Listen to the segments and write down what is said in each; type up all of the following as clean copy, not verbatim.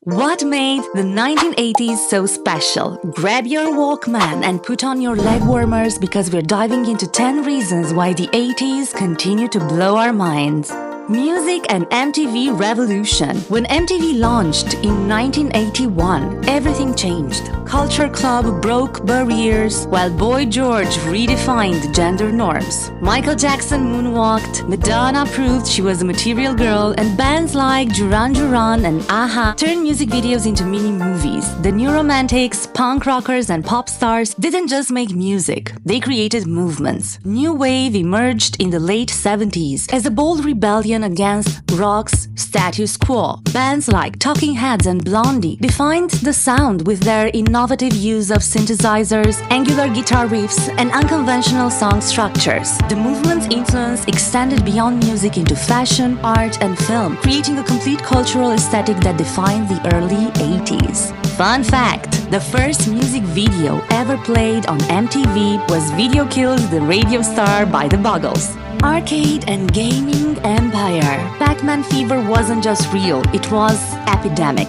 What made the 1980s so special? Grab your Walkman and put on your leg warmers because we're diving into 10 reasons why the 80s continue to blow our minds. Music and MTV revolution. When MTV launched in 1981, everything changed. Culture Club broke barriers, while Boy George redefined gender norms. Michael Jackson moonwalked, Madonna proved she was a material girl, and bands like Duran Duran and Aha turned music videos into mini-movies. The new romantics, punk rockers, and pop stars didn't just make music, they created movements. New wave emerged in the late 70s as a bold rebellion against rock's status quo. Bands like Talking Heads and Blondie defined the sound with their innovative use of synthesizers, angular guitar riffs, and unconventional song structures. The movement's influence extended beyond music into fashion, art, and film, creating a complete cultural aesthetic that defined the early 80s. Fun fact: the first music video ever played on MTV was Video Killed the Radio Star by the Buggles. Arcade and gaming empire. Pac-Man fever wasn't just real, it was epidemic.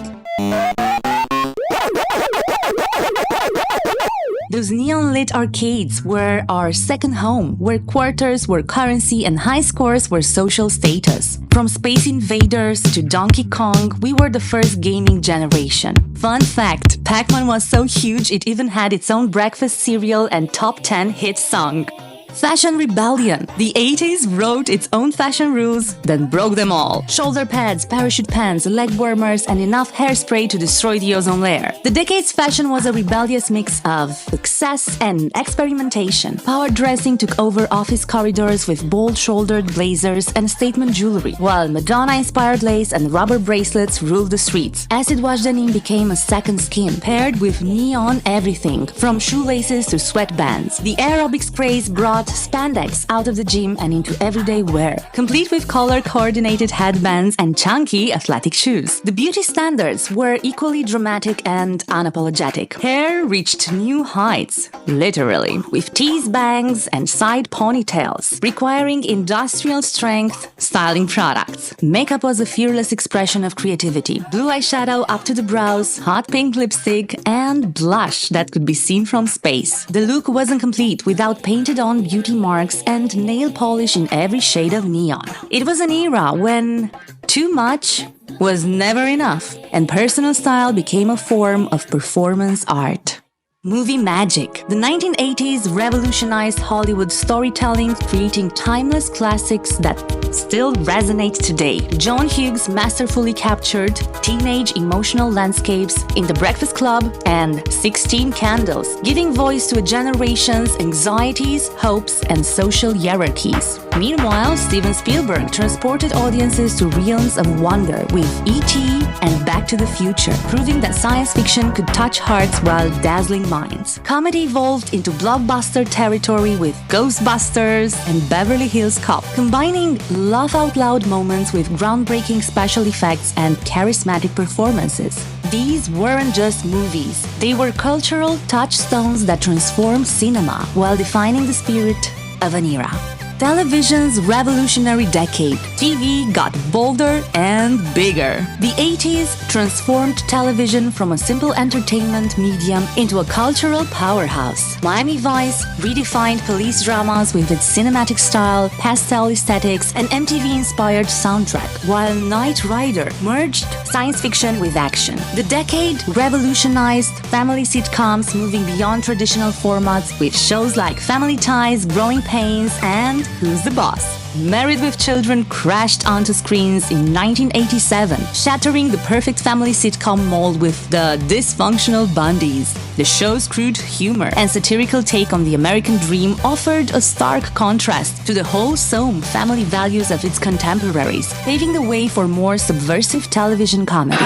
Those neon-lit arcades were our second home, where quarters were currency and high scores were social status. From Space Invaders to Donkey Kong, we were the first gaming generation. Fun fact, Pac-Man was so huge it even had its own breakfast cereal and top 10 hit song. Fashion rebellion. The 80s wrote its own fashion rules, then broke them all. Shoulder pads, parachute pants, leg warmers, and enough hairspray to destroy the ozone layer. The decade's fashion was a rebellious mix of excess and experimentation. Power dressing took over office corridors with bold-shouldered blazers and statement jewelry, while Madonna-inspired lace and rubber bracelets ruled the streets. Acid wash denim became a second skin, paired with neon everything, from shoelaces to sweatbands. The aerobics craze brought spandex out of the gym and into everyday wear, complete with color-coordinated headbands and chunky athletic shoes. The beauty standards were equally dramatic and unapologetic. Hair reached new heights, literally, with tease bangs and side ponytails, requiring industrial strength styling products. Makeup was a fearless expression of creativity. Blue eyeshadow up to the brows, hot pink lipstick, and blush that could be seen from space. The look wasn't complete without painted-on beauty marks and nail polish in every shade of neon. It was an era when too much was never enough, and personal style became a form of performance art. Movie magic. The 1980s revolutionized Hollywood storytelling, creating timeless classics that still resonate today. John Hughes masterfully captured teenage emotional landscapes in The Breakfast Club and 16 Candles, giving voice to a generation's anxieties, hopes, and social hierarchies. Meanwhile, Steven Spielberg transported audiences to realms of wonder with E.T. and Back to the Future, proving that science fiction could touch hearts while dazzling minds. Comedy evolved into blockbuster territory with Ghostbusters and Beverly Hills Cop, combining laugh-out-loud moments with groundbreaking special effects and charismatic performances. These weren't just movies, they were cultural touchstones that transformed cinema while defining the spirit of an era. Television's revolutionary decade. TV got bolder and bigger. The 80s transformed television from a simple entertainment medium into a cultural powerhouse. Miami Vice redefined police dramas with its cinematic style, pastel aesthetics, and MTV-inspired soundtrack, while Knight Rider merged science fiction with action. The decade revolutionized family sitcoms, moving beyond traditional formats with shows like Family Ties, Growing Pains, and Who's the Boss? Married with Children crashed onto screens in 1987, shattering the perfect family sitcom mold with the dysfunctional Bundys. The show's crude humor and satirical take on the American dream offered a stark contrast to the wholesome family values of its contemporaries, paving the way for more subversive television comedy.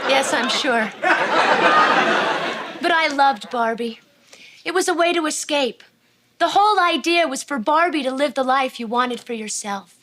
Yes, I'm sure. But I loved Barbie. It was a way to escape. The whole idea was for Barbie to live the life you wanted for yourself.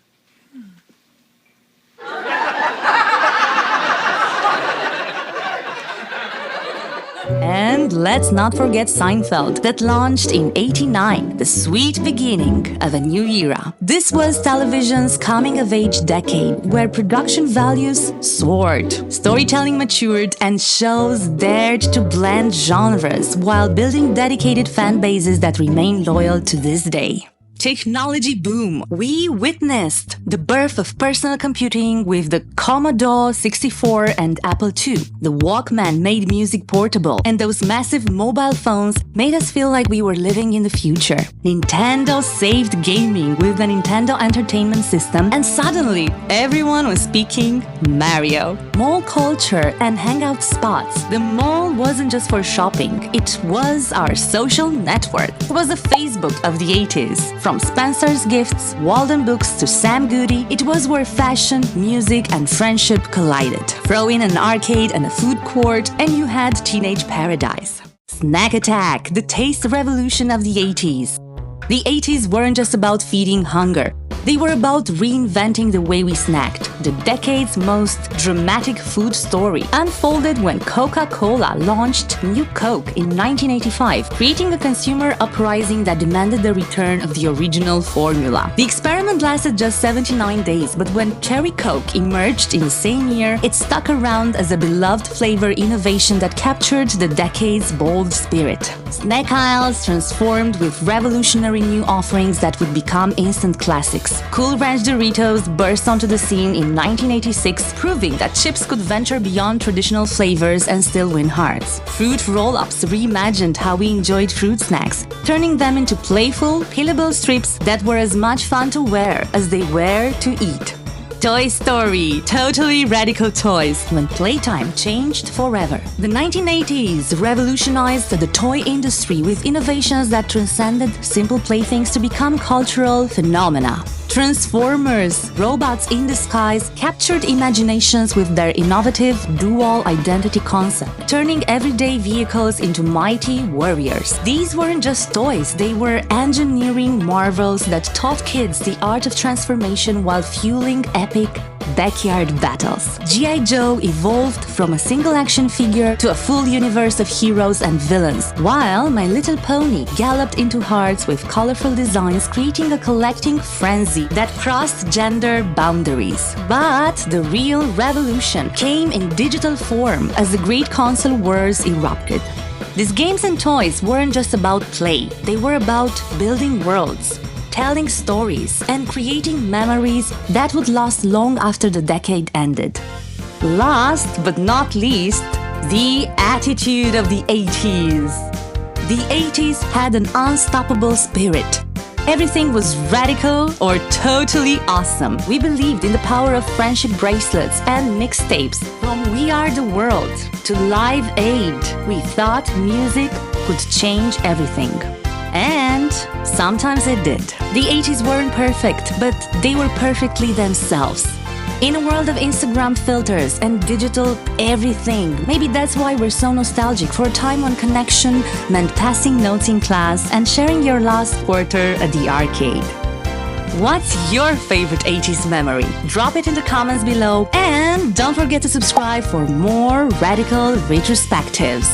And And let's not forget Seinfeld, that launched in '89, the sweet beginning of a new era. This was television's coming-of-age decade, where production values soared, storytelling matured, and shows dared to blend genres while building dedicated fan bases that remain loyal to this day. Technology boom. We witnessed the birth of personal computing with the Commodore 64 and Apple II. The Walkman made music portable, and those massive mobile phones made us feel like we were living in the future. Nintendo saved gaming with the Nintendo Entertainment System, and suddenly everyone was speaking Mario. Mall culture and hangout spots. The mall wasn't just for shopping, it was our social network. It was the Facebook of the 80s. From Spencer's Gifts, Walden Books to Sam Goody, it was where fashion, music, and friendship collided. Throw in an arcade and a food court, and you had teenage paradise. Snack Attack, the taste revolution of the 80s. The 80s weren't just about feeding hunger. They were about reinventing the way we snacked. The decade's most dramatic food story unfolded when Coca-Cola launched New Coke in 1985, creating a consumer uprising that demanded the return of the original formula. The experiment lasted just 79 days, but when Cherry Coke emerged in the same year, it stuck around as a beloved flavor innovation that captured the decade's bold spirit. Snack aisles transformed with revolutionary new offerings that would become instant classics. Cool Ranch Doritos burst onto the scene in 1986, proving that chips could venture beyond traditional flavors and still win hearts. Fruit roll-ups reimagined how we enjoyed fruit snacks, turning them into playful, peelable strips that were as much fun to wear as they were to eat. Toy Story, totally radical toys when playtime changed forever. The 1980s revolutionized the toy industry with innovations that transcended simple playthings to become cultural phenomena. Transformers, robots in disguise, captured imaginations with their innovative dual identity concept, turning everyday vehicles into mighty warriors. These weren't just toys, they were engineering marvels that taught kids the art of transformation while fueling epic backyard battles. G.I. Joe evolved from a single action figure to a full universe of heroes and villains, while My Little Pony galloped into hearts with colorful designs, creating a collecting frenzy that crossed gender boundaries. But the real revolution came in digital form as the great console wars erupted. These games and toys weren't just about play, they were about building worlds, telling stories, and creating memories that would last long after the decade ended. Last but not least, the attitude of the 80s. The 80s had an unstoppable spirit. Everything was radical or totally awesome. We believed in the power of friendship bracelets and mixtapes. From We Are the World to Live Aid, we thought music could change everything. And sometimes it did. The 80s weren't perfect, but they were perfectly themselves. In a world of Instagram filters and digital everything, maybe that's why we're so nostalgic for a time when connection meant passing notes in class and sharing your last quarter at the arcade. What's your favorite 80s memory? Drop it in the comments below, and don't forget to subscribe for more radical retrospectives.